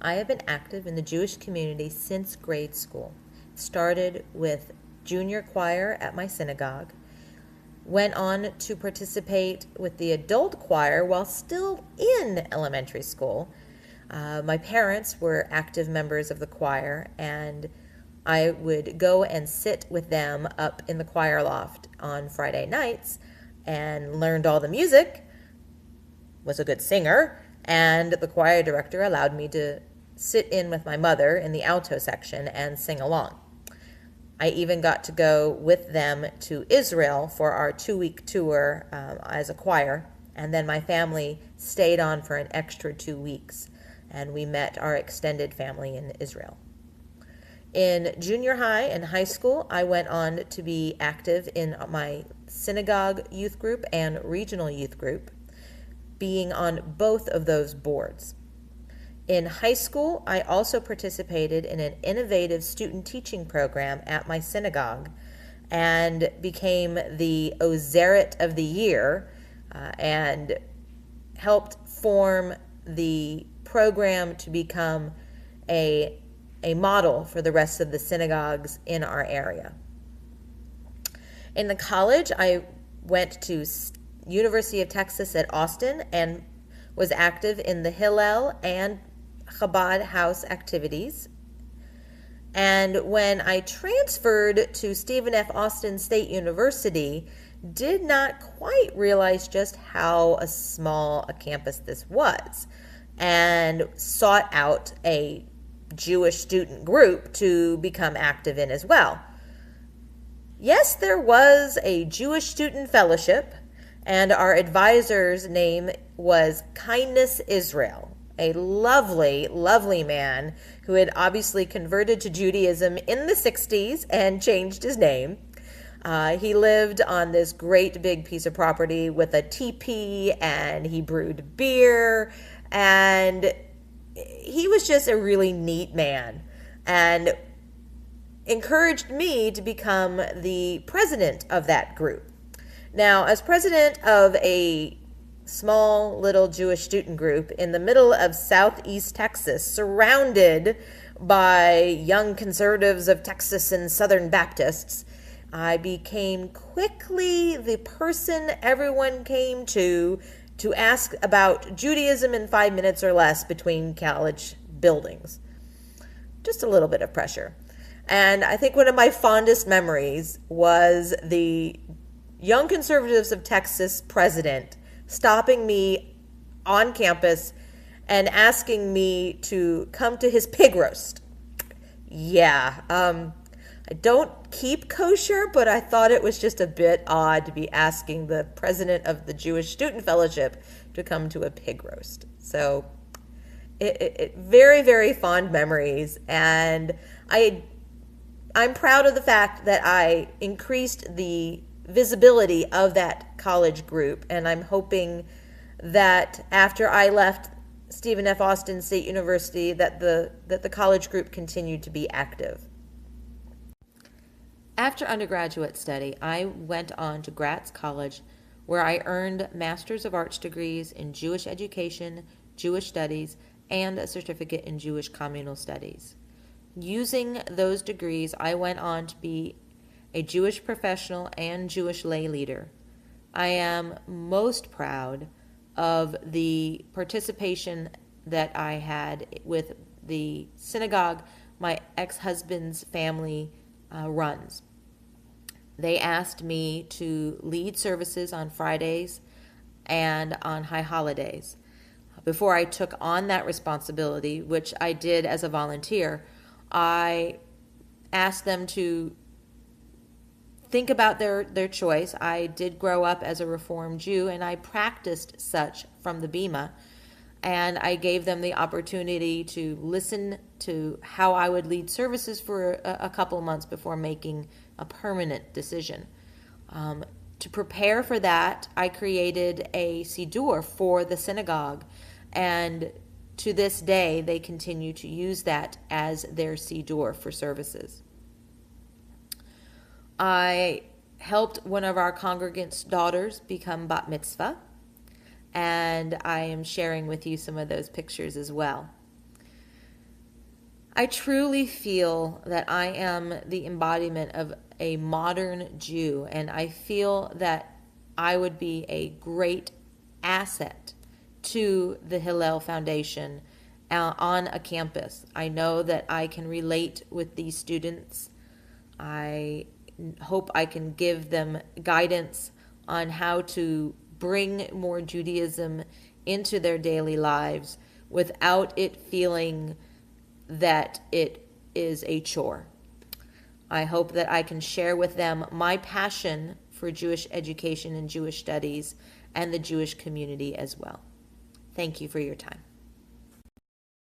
I have been active in the Jewish community since grade school. It started with junior choir at my synagogue, went on to participate with the adult choir while still in elementary school. My parents were active members of the choir, and I would go and sit with them up in the choir loft on Friday nights and learned all the music, was a good singer, and the choir director allowed me to sit in with my mother in the alto section and sing along. I even got to go with them to Israel for our 2-week tour as a choir, and then my family stayed on for an extra 2 weeks, and we met our extended family in Israel. In junior high and high school, I went on to be active in my synagogue youth group and regional youth group, being on both of those boards. In high school, I also participated in an innovative student teaching program at my synagogue and became the Ozeret of the Year and helped form the program to become a model for the rest of the synagogues in our area. In the college, I went to University of Texas at Austin and was active in the Hillel and Chabad house activities. And when I transferred to Stephen F. Austin State University, did not quite realize just how small a campus this was, and sought out a Jewish student group to become active in as well. Yes, there was a Jewish student fellowship, and our advisor's name was Kindness Israel, a lovely, lovely man who had obviously converted to Judaism in the 60s and changed his name. He lived on this great big piece of property with a teepee, and he brewed beer, and he was just a really neat man and encouraged me to become the president of that group. Now, as president of a small little Jewish student group in the middle of southeast Texas, surrounded by young conservatives of Texas and Southern Baptists, I became quickly the person everyone came to ask about Judaism in 5 minutes or less between college buildings. Just a little bit of pressure. And I think one of my fondest memories was the Young Conservatives of Texas president stopping me on campus and asking me to come to his pig roast. Yeah, I don't keep kosher, but I thought it was just a bit odd to be asking the president of the Jewish Student Fellowship to come to a pig roast. So, very, very fond memories, and I'm proud of the fact that I increased the visibility of that college group, and I'm hoping that after I left Stephen F. Austin State University that the college group continued to be active. After undergraduate study, I went on to Gratz College, where I earned Master's of Arts degrees in Jewish Education, Jewish Studies, and a certificate in Jewish Communal Studies. Using those degrees, I went on to be a Jewish professional and Jewish lay leader. I am most proud of the participation that I had with the synagogue my ex-husband's family runs. They asked me to lead services on Fridays and on high holidays. Before I took on that responsibility, which I did as a volunteer, I asked them to think about their choice. I did grow up as a Reform Jew, and I practiced such from the Bima, and I gave them the opportunity to listen to how I would lead services for a couple months before making a permanent decision. To prepare for that, I created a siddur for the synagogue, and to this day, they continue to use that as their siddur for services. I helped one of our congregants' daughters become bat mitzvah, and I am sharing with you some of those pictures as well. I truly feel that I am the embodiment of a modern Jew, and I feel that I would be a great asset to the Hillel Foundation on a campus. I know that I can relate with these students. I hope I can give them guidance on how to bring more Judaism into their daily lives without it feeling that it is a chore. I hope that I can share with them my passion for Jewish education and Jewish studies and the Jewish community as well. Thank you for your time.